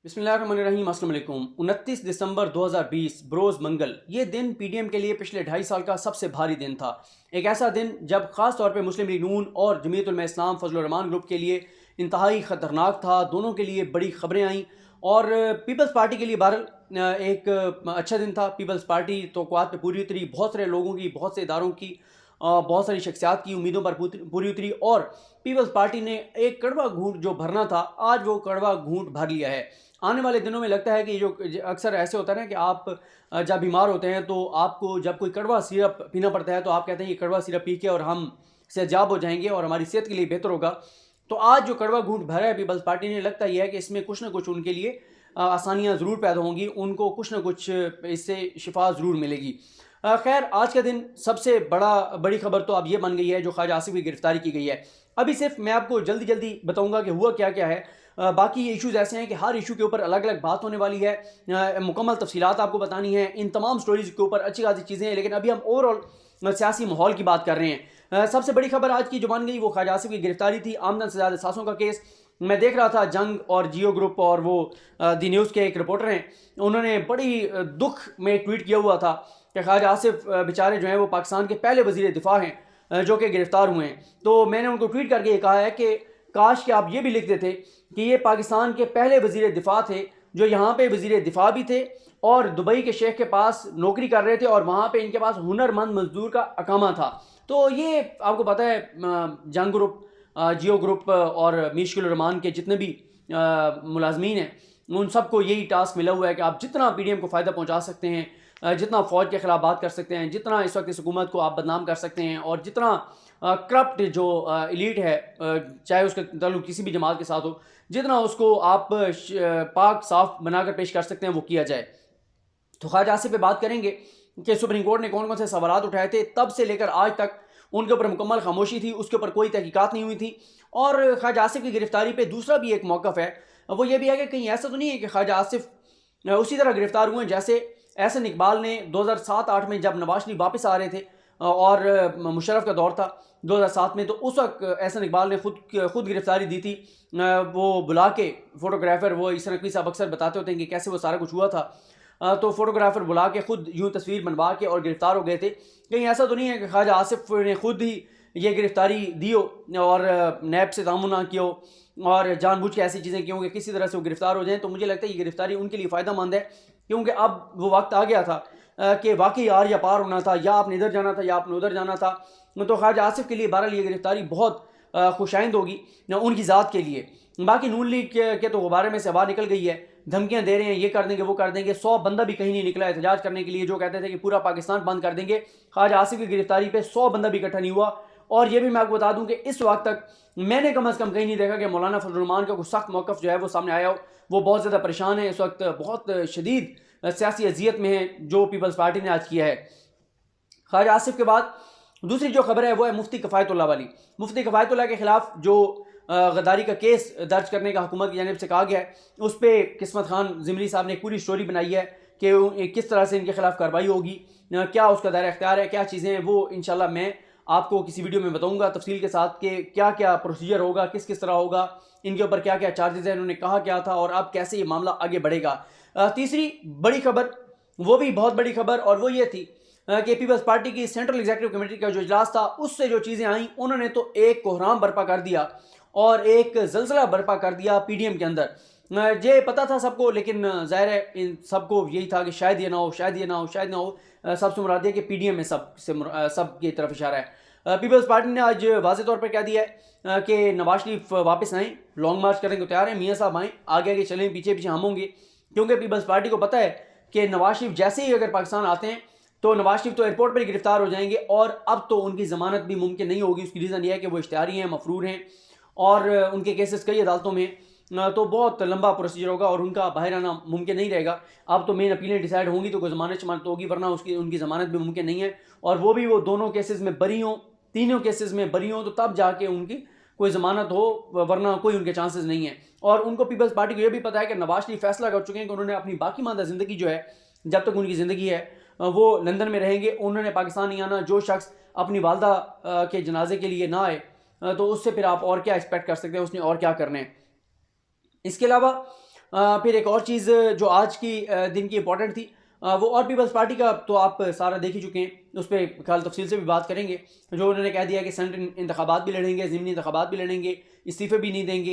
बिस्मिल्लाहिर्रहमानिर्रहीम। अस्सलाम वालेकुम। 29 दिसंबर 2020 बरोज़ मंगल। ये दिन पीडीएम के लिए पिछले 2.5 साल का सबसे भारी दिन था। एक ऐसा दिन जब ख़ास तौर पे मुस्लिम लीग नून और जमीयत उलमा इस्लाम फजलुर रहमान ग्रुप के लिए इंतहाई ख़तरनाक था। दोनों के लिए बड़ी ख़बरें आईं और पीपल्स पार्टी के लिए बहरहाल एक अच्छा दिन था। पीपल्स पार्टी तौक़ुआत पे पूरी उतरी, बहुत सारे लोगों की, बहुत से इदारों की, बहुत सारी शख्सियात की उम्मीदों पर पूरी उतरी और पीपल्स पार्टी ने एक कड़वा घूंट जो भरना था, आज वो कड़वा घूंट भर लिया है। आने वाले दिनों में लगता है कि जो अक्सर ऐसे होता है ना कि आप जब बीमार होते हैं तो आपको जब कोई कड़वा सिरप पीना पड़ता है तो आप कहते हैं ये कड़वा सिरप पी के और हम सेहतयाब हो जाएंगे और हमारी सेहत के लिए बेहतर होगा। तो आज जो कड़वा घूंट भरा है पीपल्स पार्टी ने, लगता यह है कि इसमें कुछ ना कुछ उनके लिए आसानियाँ ज़रूर पैदा होंगी, उनको कुछ ना कुछ इससे शिफा ज़रूर मिलेगी। खैर, आज का दिन सबसे बड़ी खबर तो अब ये बन गई है जो ख्वाजा आसिफ की गिरफ्तारी की गई है। अभी सिर्फ मैं आपको जल्दी जल्दी बताऊंगा कि हुआ क्या क्या है। बाकी ये इश्यूज़ ऐसे हैं कि हर इशू के ऊपर अलग अलग बात होने वाली है, मुकम्मल तफसीलात आपको बतानी है। इन तमाम स्टोरीज़ के ऊपर अच्छी खासी चीज़ें हैं, लेकिन अभी हम ओवरऑल सियासी माहौल की बात कर रहे हैं। सबसे बड़ी खबर आज की जो बन गई वो ख्वाजा आसिफ की गिरफ्तारी थी। आमदन से ज़्यादा सासों का केस। मैं देख रहा था जंग और जियो ग्रुप और वो दी न्यूज़ के एक रिपोर्टर हैं, उन्होंने बड़ी दुख में ट्वीट किया हुआ था कि ख्वाजा आसिफ बेचारे जो हैं वो पाकिस्तान के पहले वज़ीर दिफा हैं जो कि गिरफ्तार हुए हैं। तो मैंने उनको ट्वीट करके ये कहा है कि काश कि आप ये भी लिख देते कि ये पाकिस्तान के पहले वज़ीर दिफा थे जो यहाँ पे वज़ीर दिफा भी थे और दुबई के शेख के पास नौकरी कर रहे थे और वहाँ पे इनके पास हुनरमंद मजदूर का अकामा था। तो ये आपको पता है जंग ग्रुप, जियो ग्रुप और मीशकुल रहमान के जितने भी मुलाजमीन हैं उन सबको यही टास्क मिला हुआ है कि आप जितना पीडीएम को फ़ायदा पहुँचा सकते हैं, जितना फ़ौज के ख़िलाफ़ बात कर सकते हैं, जितना इस वक्त इस हुकूमत को आप बदनाम कर सकते हैं और जितना करप्ट जो एलीट है, चाहे उसका ताल्लुक किसी भी जमात के साथ हो, जितना उसको आप पाक साफ बनाकर पेश कर सकते हैं वो किया जाए। तो ख्वाजा आसिफ पे बात करेंगे कि सुप्रीम कोर्ट ने कौन कौन से सवालात उठाए थे, तब से लेकर आज तक उनके ऊपर मुकम्मल खामोशी थी, उसके ऊपर कोई तहकीकात नहीं हुई थी। और ख्वाजा आसिफ की गिरफ्तारी पे दूसरा भी एक मौक़िफ़ है, वो ये भी है कि कहीं ऐसा तो नहीं है कि ख्वाजा आसिफ उसी तरह गिरफ्तार हुए जैसे एहसन इकबाल ने 2007-8 में जब नवाज शरीफ वापस आ रहे थे और मुशर्रफ का दौर था 2007 में, तो उस वक्त एहसन इकबाल ने खुद गिरफ्तारी दी थी। वो बुला के फ़ोटोग्राफ़र, वो ईसा नकवी साहब अक्सर बताते होते हैं कि कैसे वो सारा कुछ हुआ था। तो फ़ोटोग्राफ़र बुला के खुद यूँ तस्वीर बनवा के और गिरफ़्तार हो गए थे। कहीं ऐसा तो नहीं है कि ख्वाजा आसिफ ने खुद ही ये गिरफ़्तारी दी हो और नैब से तामुन ना किया हो और जानबूझ के ऐसी चीज़ें की हों कि किसी तरह से वो गिरफ़्तार हो जाएँ। तो मुझे लगता है ये गिरफ़्तारी उनके लिए फ़ायदेमंद है, क्योंकि अब वो वक्त आ गया था कि वाकई आर या पार होना था, या आपने इधर जाना था या आपने उधर जाना था। तो ख्वाजा आसिफ के लिए बहरहाल ये गिरफ़्तारी बहुत खुशाइंद होगी उनकी ज़ात के लिए। बाकी नून लीग के तो गुब्बारे में से हवा निकल गई है, धमकियां दे रहे हैं, ये कर देंगे वो कर देंगे। 100 बंदा भी कहीं नहीं निकला एहतजाज करने के लिए, जो कहते थे कि पूरा पाकिस्तान बंद कर देंगे। ख्वाजा आसिफ की गिरफ्तारी पे 100 बंदा भी इकट्ठा नहीं हुआ। और ये भी मैं आपको बता दूं कि इस वक्त तक मैंने कम अज़ कम कहीं नहीं देखा कि मौलाना फजल रहमान का कुछ सख्त मौक़िफ़ जो है वो सामने आया हो। वो बहुत ज़्यादा परेशान है इस वक्त, बहुत शदीद सियासी अजियत में है जो पीपल्स पार्टी ने आज किया है। ख्वाजा आसिफ के बाद दूसरी जो खबर है वो है मुफ्ती किफ़ायतुल्लाह वाली। मुफ्ती किफ़ायतुल्लाह के ख़िलाफ़ जो गद्दारी का केस दर्ज करने का हुकूमत की जानिब से कहा गया है, उस पर किस्मत खान ज़िमरी साहब ने एक पूरी स्टोरी बनाई है कि किस तरह से इनके खिलाफ कार्रवाई होगी, क्या उसका दायरा इख्तियार है, क्या चीज़ें हैं, वो इंशाल्लाह मैं आपको किसी वीडियो में बताऊंगा तफसील के साथ कि क्या क्या प्रोसीजर होगा, किस किस तरह होगा, इनके ऊपर क्या क्या चार्जेस हैं, इन्होंने कहा क्या था और अब कैसे ये मामला आगे बढ़ेगा। तीसरी बड़ी खबर, वो भी बहुत बड़ी खबर, और वो ये थी कि पीपल्स पार्टी की सेंट्रल एग्जीक्यूटिव कमेटी का जो इजलास था उससे जो चीज़ें आई, उन्होंने तो एक कोहराम बर्पा कर दिया और एक जलजला बर्पा कर दिया पीडीएम के अंदर। ये पता था सबको, लेकिन ज़ाहिर है इन सबको यही था कि शायद ये ना हो, शायद ये ना हो, शायद ना हो। सबसे मुराद है कि पीडीएम में सब की तरफ इशारा है। पीपल्स पार्टी ने आज वाज़ेह तौर पर कह दिया है कि नवाज शरीफ वापस आएँ, लॉन्ग मार्च करने को तैयार है, मियाँ साहब आएँ, आगे आगे चलें, पीछे पीछे हम होंगे। क्योंकि पीपल्स पार्टी को पता है कि नवाज शरीफ जैसे ही अगर पाकिस्तान आते हैं तो नवाज शरीफ तो एयरपोर्ट पर गिरफ्तार हो जाएंगे और अब तो उनकी ज़मानत भी मुमकिन नहीं होगी। उसकी रीज़न यह है कि वो इश्तिहारी हैं, मफरूर हैं और उनके केसेस कई अदालतों में, तो बहुत लंबा प्रोसीजर होगा और उनका बाहर आना मुमकिन नहीं रहेगा। अब तो मेन अपीलें डिसाइड होंगी तो कोई ज़मानत शमानत होगी, वरना उनकी ज़मानत भी मुमकिन नहीं है। और वो भी वो दोनों केसेस में बरी हों, तीनों केसेस में बरी हों, तो तब जाके उनकी कोई ज़मानत हो, वरना कोई उनके चांसेस नहीं है। और उनको पीपल्स पार्टी को यह भी पता है कि नवाज शरीफ फैसला कर चुके हैं कि उन्होंने अपनी बाकी मादा ज़िंदगी जो है, जब तक उनकी ज़िंदगी है, वो लंदन में रहेंगे, उन्होंने पाकिस्तान नहीं आना। जो शख्स अपनी वालदा के जनाजे के लिए ना आए तो उससे फिर आप और क्या एक्सपेक्ट कर सकते हैं, उसने और क्या करना है। इसके अलावा फिर एक और चीज़ जो आज की दिन की इंपॉर्टेंट थी, वो और पीपल्स पार्टी का तो आप सारा देख ही चुके हैं, उस पर ख्याल तफसील से भी बात करेंगे। जो उन्होंने कह दिया कि सेनेट इंतखाबात भी लड़ेंगे, ज़मीनी इंतखाबात भी लड़ेंगे, इस्तीफ़े भी नहीं देंगे,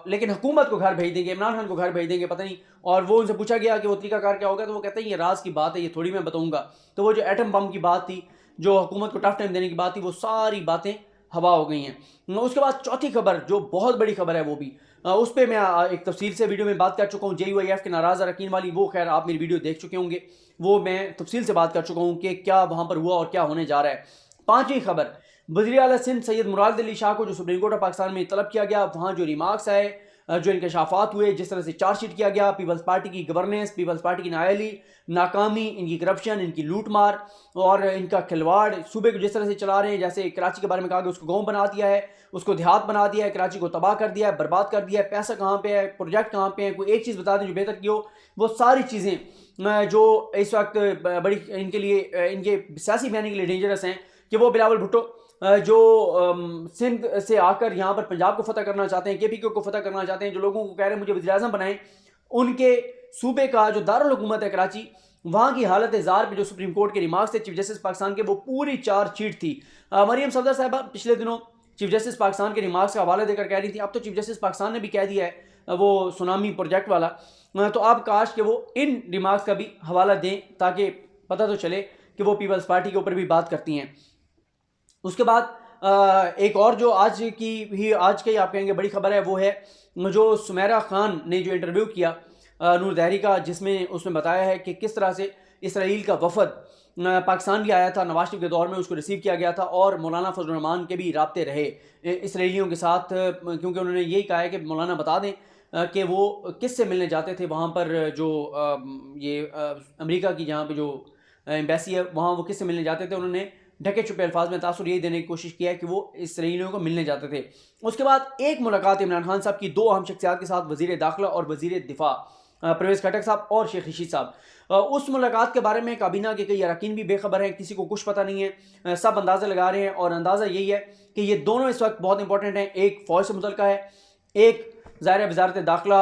लेकिन हुकूमत को घर भेज देंगे, इमरान खान को घर भेज देंगे, पता नहीं। और वो उनसे पूछा गया कि वो तरीकाकार क्या होगा, तो वो कहते हैं ये राज की बात है, ये थोड़ी मैं बताऊँगा। तो वो जो एटम बम की बात थी, जो हुकूमत को टफ टाइम देने की बात थी, वो सारी बातें हवा हो गई हैं। उसके बाद चौथी खबर जो बहुत बड़ी खबर है, वो भी उस पर मैं एक तफसील से वीडियो में बात कर चुका हूँ, JUIF के नाराज़ अरकान वाली, वो खैर आप मेरी वीडियो देख चुके होंगे, वो मैं तफसील से बात कर चुका हूँ कि क्या वहाँ पर हुआ और क्या होने जा रहा है। पांचवी खबर, वज़ीर आला सिंध सैयद मुराद अली शाह को जो सुप्रीम कोर्ट ऑफ पाकिस्तान में तलब किया गया, वहाँ जो रिमार्क्स आए, जो इंकशाफात हुए, जिस तरह से चार्जशीट किया गया, पीपल्स पार्टी की गवर्नेंस, पीपल्स पार्टी की नाअहली, नाकामी, इनकी करप्शन, इनकी लूट मार और इनका खिलवाड़, सूबे को जिस तरह से चला रहे हैं, जैसे कराची के बारे में कहा कि उसको गाँव बना दिया है, उसको देहात बना दिया है, कराची को तबाह कर दिया है, बर्बाद कर दिया है, पैसा कहाँ पे है, प्रोजेक्ट कहाँ पे है, कोई एक चीज़ बता दें जो बेहतर की हो। वो सारी चीज़ें जो इस वक्त बड़ी इनके लिए, इनके सियासी बहने के लिए डेंजरस हैं, कि वो बिलावल भुट्टो जो सिंध से आकर यहाँ पर पंजाब को फतह करना चाहते हैं, KPK को फतह करना चाहते हैं, जो लोगों को कह रहे हैं मुझे वज़ीर-ए-आज़म बनाएं, उनके सूबे का जो दारुल हुकूमत है कराची, वहाँ की हालत ज़ार पे जो सुप्रीम कोर्ट के रिमार्क्स थे चीफ जस्टिस पाकिस्तान के, वो पूरी चार्जशीट थी। मरियम सफदर साहिबा पिछले दिनों चीफ जस्टिस पाकिस्तान के रिमार्क्स का हवाला देकर कह रही थी, अब तो चीफ जस्टिस पाकिस्तान ने भी कह दिया है वो सुनामी प्रोजेक्ट वाला, तो आप काश कि वो इन रिमार्क्स का भी हवाला दें ताकि पता तो चले कि वो पीपल्स पार्टी के ऊपर भी बात करती हैं। उसके बाद एक और जो आज की आप कहेंगे बड़ी खबर है, वो है जो सुमेरा खान ने जो इंटरव्यू किया नूर दहरी का, जिसमें उसने बताया है कि किस तरह से इसराइल का वफद पाकिस्तान भी आया था नवाज शरीफ के दौर में, उसको रिसीव किया गया था और मौलाना फजल रहमान के भी राब्ते रहे इसराइलियों के साथ, क्योंकि उन्होंने यही कहा है कि मौलाना बता दें कि वो किस से मिलने जाते थे वहाँ पर, जो ये अमेरिका की जहाँ पे जो एम्बेसी है वहाँ वो किस से मिलने जाते थे। उन्होंने ढके छुपे अल्फाज में तासुर यही देने की कोशिश किया है कि वो इसराइलियों को मिलने जाते थे। उसके बाद एक मुलाकात इमरान खान साहब की दो अहम शख्सियात के साथ, वज़ीर दाखिला और वज़ीर दिफा परवेज़ खटक साहब और शेख रशीद साहब। उस मुलाकात के बारे में काबीना के कई अरकान भी बेखबर हैं, किसी को कुछ पता नहीं है, सब अंदाज़ा लगा रहे हैं और अंदाज़ा यही है कि ये दोनों इस वक्त बहुत इंपॉर्टेंट हैं। एक फ़ौज से मुतल्लिक़ है, एक ज़ाहिर वज़ारत दाखिला,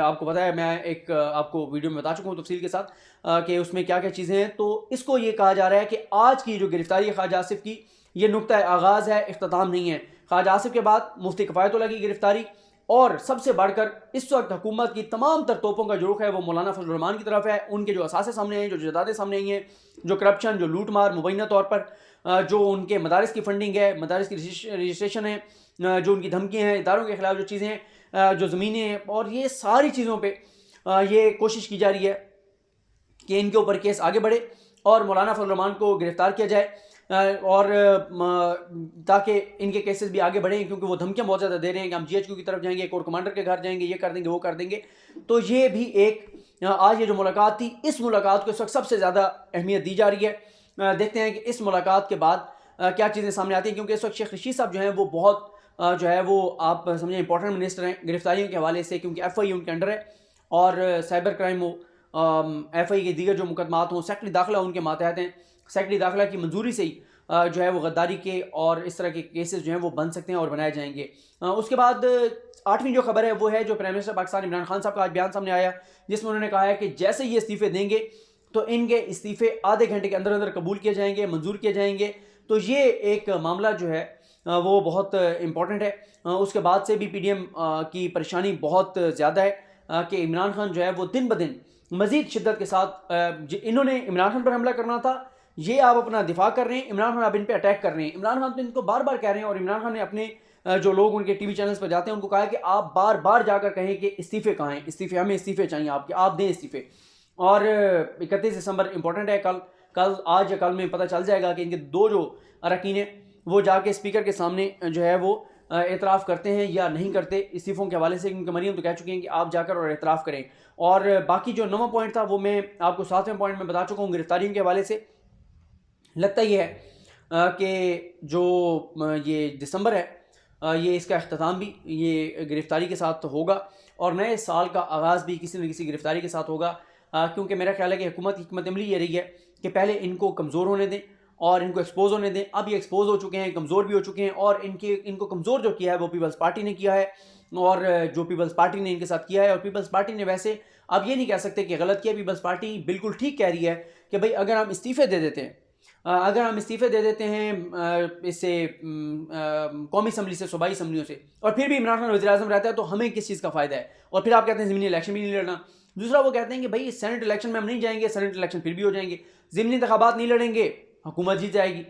आपको पता है, मैं एक आपको वीडियो में बता चुका हूँ तफसील के साथ कि उसमें क्या क्या चीज़ें हैं। तो इसको ये कहा जा रहा है कि आज की जो गिरफ्तारी है ख्वाजा आसिफ की, ये नुक्ता आगाज़ है, इख्तिताम नहीं है। ख्वाजा आसिफ के बाद मुफ्ती किफ़ायतुल्लाह की गिरफ्तारी, और सबसे बढ़कर इस वक्त हुकूमत की तमाम तर तोपों का जो रुख है वो मौलाना फजल रहमान की तरफ है। उनके जो असासे सामने हैं, जो जदादें सामने आई हैं, जो करप्शन, जो लूट मार मुबैना तौर पर, जो उनके मदारिस की फंडिंग है, मदारिस की रजिस्ट्रेशन है, जो उनकी धमकियाँ हैं, इदारों के खिलाफ जो चीज़ें हैं, जो ज़मीनें हैं, और ये सारी चीज़ों पर ये कोशिश की जा रही है कि इनके ऊपर केस आगे बढ़े और मौलाना फजल रहमान को गिरफ़्तार किया जाए, और ताकि इनके केसेस भी आगे बढ़ें, क्योंकि वो धमकियां बहुत ज़्यादा दे रहे हैं कि हम GHQ की तरफ जाएंगे, कोर कमांडर के घर जाएंगे, ये कर देंगे, वो कर देंगे। तो ये भी एक आज ये जो मुलाकात थी, इस मुलाकात को इस वक्त सबसे ज़्यादा अहमियत दी जा रही है। देखते हैं कि इस मुलाकात के बाद क्या चीज़ें सामने आती हैं, क्योंकि इस वक्त शेख रशीद साहब जो हैं वो बहुत जो है वो आप समझें इंपॉर्टेंट मिनिस्टर हैं गिरफ्तारियों के हवाले से, क्योंकि FI उनके अंडर है और साइबर क्राइम हो, FI के दीगर जो मुकदमात हों, सेक्रेटरी दाखिला उनके मातहत हैं। सेक्रेटरी दाखिला की मंजूरी से ही जो है वो गद्दारी के और इस तरह के केसेस जो हैं वो बन सकते हैं और बनाए जाएंगे। उसके बाद आठवीं जो खबर है वो है जो प्राइम मिनिस्टर पाकिस्तान इमरान खान साहब का आज बयान सामने आया, जिसमें उन्होंने कहा है कि जैसे ये इस्तीफ़े देंगे तो इनके इस्तीफ़े आधे घंटे के अंदर अंदर कबूल किए जाएंगे, मंजूर किए जाएंगे। तो ये एक मामला जो है वो बहुत इम्पॉर्टेंट है। उसके बाद से भी PDM की परेशानी बहुत ज़्यादा है कि इमरान खान जो है वो दिन ब दिन मज़ीद शिद्दत के साथ, इन्होंने इमरान खान पर हमला करना था, ये आप अपना दिफा कर रहे हैं, इमरान खान आप इन पे अटैक कर रहे हैं। इमरान खान तो इनको बार बार कह रहे हैं, और इमरान खान ने अपने जो लोग उनके TV चैनल्स पर जाते हैं उनको कहा है कि आप बार बार जाकर कहें कि इस्तीफ़े कहाँ हैं, इस्तीफ़े, हमें इस्तीफ़े चाहिए आपके, आप दें इस्तीफ़े। और 31 दिसंबर इंपॉर्टेंट है, कल आज या कल में पता चल जाएगा कि इनके दो जो अरकान हैं वो जाके स्पीकर के सामने जो है वो एतराफ़ करते हैं या नहीं करते इस्तीफ़ों के हवाले से, क्योंकि मरीम तो कह चुके हैं कि आप जाकर और एतराफ़ करें। और बाकी जो 9वां पॉइंट था वो मैं आपको 7वें पॉइंट में बता चुका हूँ गिरफ्तारियों के हवाले से। लगता ही है कि जो ये दिसंबर है ये इसका अख्ताम भी ये गिरफ्तारी के साथ होगा, और नए साल का आगाज़ भी किसी न किसी गिरफ्तारी के साथ होगा, क्योंकि मेरा ख्याल है कि हुकूमत की हिकमत अमली ये रही है कि पहले इनको कमज़ोर होने दें और इनको एक्सपोज होने दें। अब ये एक्सपोज हो चुके हैं, कमज़ोर भी हो चुके हैं, और इनको कमज़ोर जो किया है वो पीपल्स पार्टी ने किया है। और जो पीपल्स पार्टी ने इनके साथ किया है। और पीपल्स पार्टी ने वैसे आप ये नहीं कह सकते कि गलत किया, पीपल्स पार्टी बिल्कुल ठीक कह रही है कि भाई अगर हम इस्तीफ़े दे देते हैं, अगर हम इस्तीफ़े दे देते हैं इससे कौमी असम्बली से, सूबाई असम्बलियों से, और फिर भी इमरान खान वज़ीर आज़म रहता है तो हमें किस चीज़ का फ़ायदा है। और फिर आप कहते हैं ज़मीनी इलेक्शन भी नहीं लड़ना। दूसरा वो कहते हैं कि भाई सेनेट इलेक्शन में हम नहीं जाएंगे, सेनेट इलेक्शन फिर भी हो जाएंगे, ज़मीनी इंतखाबात नहीं लड़ेंगे, हुकूमत जीत जाएगी।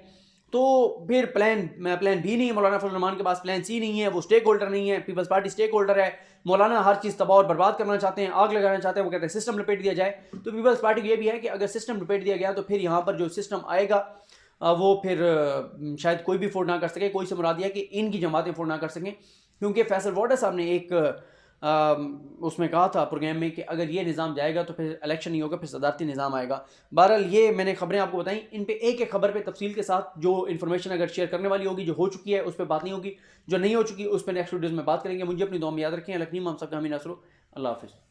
तो फिर प्लान भी नहीं है मौलाना फजल रहमान के पास, प्लान सी नहीं है, वो स्टेक होल्डर नहीं है, पीपल्स पार्टी स्टेक होल्डर है। मौलाना हर चीज़ तबाह और बर्बाद करना चाहते हैं, आग लगाना चाहते हैं, वो कहते हैं सिस्टम लपेट दिया जाए। तो पीपल्स पार्टी को ये भी है कि अगर सिस्टम लपेट दिया गया तो फिर यहाँ पर जो सिस्टम आएगा वो फिर शायद कोई भी अफोर्ड ना कर सके। कोई से मुराद है कि इनकी जमातें अफोर्ड ना कर सकें, क्योंकि फैसल वोटर साहब ने एक उसमें कहा था प्रोग्राम में कि अगर ये निज़ाम जाएगा तो फिर इलेक्शन नहीं होगा, फिर सदारती निज़ाम आएगा। बहरहाल ये मैंने खबरें आपको बताई, इन पे एक एक खबर पे तफसील के साथ जो इन्फॉर्मेशन अगर शेयर करने वाली होगी, जो हो चुकी है उस पर बात नहीं होगी, जो नहीं हो चुकी उस पर नेक्स्ट वीडियोज़ में बात करेंगे। मुझे अपनी दुआ में याद रखें। लखनी हम सबका हमीं नसरो। अल्लाह हाफिज़।